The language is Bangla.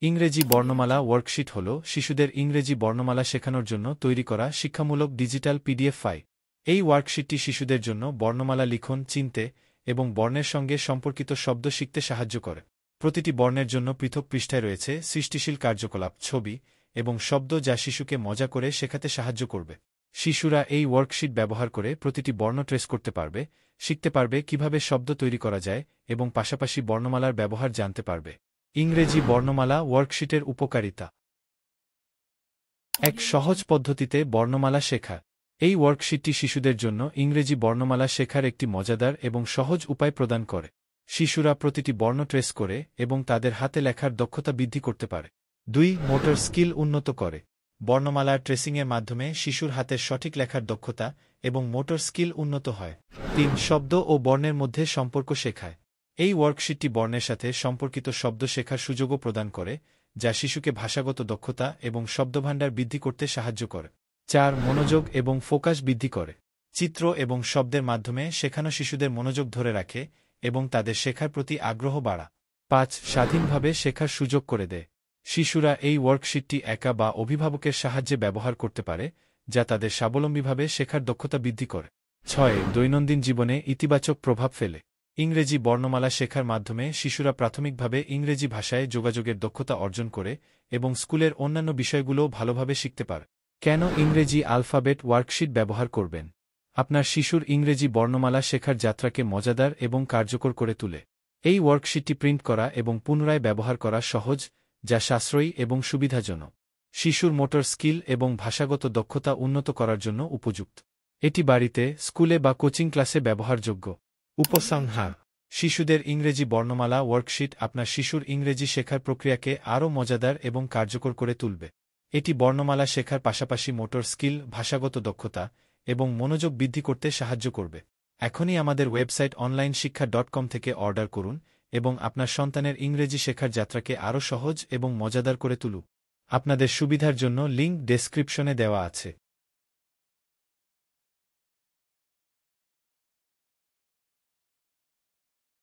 ইংরেজি বর্ণমালা ওয়ার্কশিট হল শিশুদের ইংরেজি বর্ণমালা শেখানোর জন্য তৈরি করা শিক্ষামূলক ডিজিটাল পিডিএফ ফাইল। এই ওয়ার্কশিটটি শিশুদের জন্য বর্ণমালা লিখন, চিনতে এবং বর্ণের সঙ্গে সম্পর্কিত শব্দ শিখতে সাহায্য করে। প্রতিটি বর্ণের জন্য পৃথক পৃষ্ঠায় রয়েছে সৃষ্টিশীল কার্যকলাপ, ছবি এবং শব্দ যা শিশুকে মজা করে শেখাতে সাহায্য করবে। শিশুরা এই ওয়ার্কশিট ব্যবহার করে প্রতিটি বর্ণ ট্রেস করতে পারবে, শিখতে পারবে কিভাবে শব্দ তৈরি করা যায় এবং পাশাপাশি বর্ণমালার ব্যবহার জানতে পারবে। ইংরেজি বর্ণমালা ওয়ার্কশিটের উপকারিতা। এক সহজ পদ্ধতিতে বর্ণমালা শেখা। এই ওয়ার্কশিটটি শিশুদের জন্য ইংরেজি বর্ণমালা শেখার একটি মজাদার এবং সহজ উপায় প্রদান করে। শিশুরা প্রতিটি বর্ণ ট্রেস করে এবং তাদের হাতে লেখার দক্ষতা বৃদ্ধি করতে পারে। 2. মোটর স্কিল উন্নত করে। বর্ণমালার ট্রেসিংয়ের মাধ্যমে শিশুর হাতের সঠিক লেখার দক্ষতা এবং মোটর স্কিল উন্নত হয়। 3. শব্দ ও বর্ণের মধ্যে সম্পর্ক শেখায়। এই ওয়ার্কশিটটি বর্ণের সাথে সম্পর্কিত শব্দ শেখার সুযোগও প্রদান করে, যা শিশুকে ভাষাগত দক্ষতা এবং শব্দভাণ্ডার বৃদ্ধি করতে সাহায্য করে। 4. মনোযোগ এবং ফোকাস বৃদ্ধি করে। চিত্র এবং শব্দের মাধ্যমে শেখানো শিশুদের মনোযোগ ধরে রাখে এবং তাদের শেখার প্রতি আগ্রহ বাড়ায়। 5. স্বাধীনভাবে শেখার সুযোগ করে দেয়। শিশুরা এই ওয়ার্কশিটটি একা বা অভিভাবকের সাহায্যে ব্যবহার করতে পারে, যা তাদের স্বাবলম্বীভাবে শেখার দক্ষতা বৃদ্ধি করে। 6. দৈনন্দিন জীবনে ইতিবাচক প্রভাব ফেলে। ইংরেজি বর্ণমালা শেখার মাধ্যমে শিশুরা প্রাথমিকভাবে ইংরেজি ভাষায় যোগাযোগের দক্ষতা অর্জন করে এবং স্কুলের অন্যান্য বিষয়গুলোও ভালোভাবে শিখতে পারে। কেন ইংরেজি আলফাবেট ওয়ার্কশিট ব্যবহার করবেন? আপনার শিশুর ইংরেজি বর্ণমালা শেখার যাত্রাকে মজাদার এবং কার্যকর করে তোলে। এই ওয়ার্কশিটটি প্রিন্ট করা এবং পুনরায় ব্যবহার করা সহজ, যা সাশ্রয়ী এবং সুবিধাজনক। শিশুর মোটর স্কিল এবং ভাষাগত দক্ষতা উন্নত করার জন্য উপযুক্ত। এটি বাড়িতে, স্কুলে বা কোচিং ক্লাসে ব্যবহারযোগ্য। উপসংহার: শিশুদের ইংরেজি বর্ণমালা ওয়ার্কশিট আপনার শিশুর ইংরেজি শেখার প্রক্রিয়াকে আরও মজাদার এবং কার্যকর করে তুলবে। এটি বর্ণমালা শেখার পাশাপাশি মোটর স্কিল, ভাষাগত দক্ষতা এবং মনোযোগ বৃদ্ধি করতে সাহায্য করবে। এখনই আমাদের ওয়েবসাইট onlineশিক্ষা.com থেকে অর্ডার করুন এবং আপনার সন্তানের ইংরেজি শেখার যাত্রাকে আরও সহজ এবং মজাদার করে তুলুন। আপনাদের সুবিধার জন্য লিঙ্ক ডেসক্রিপশনে দেওয়া আছে।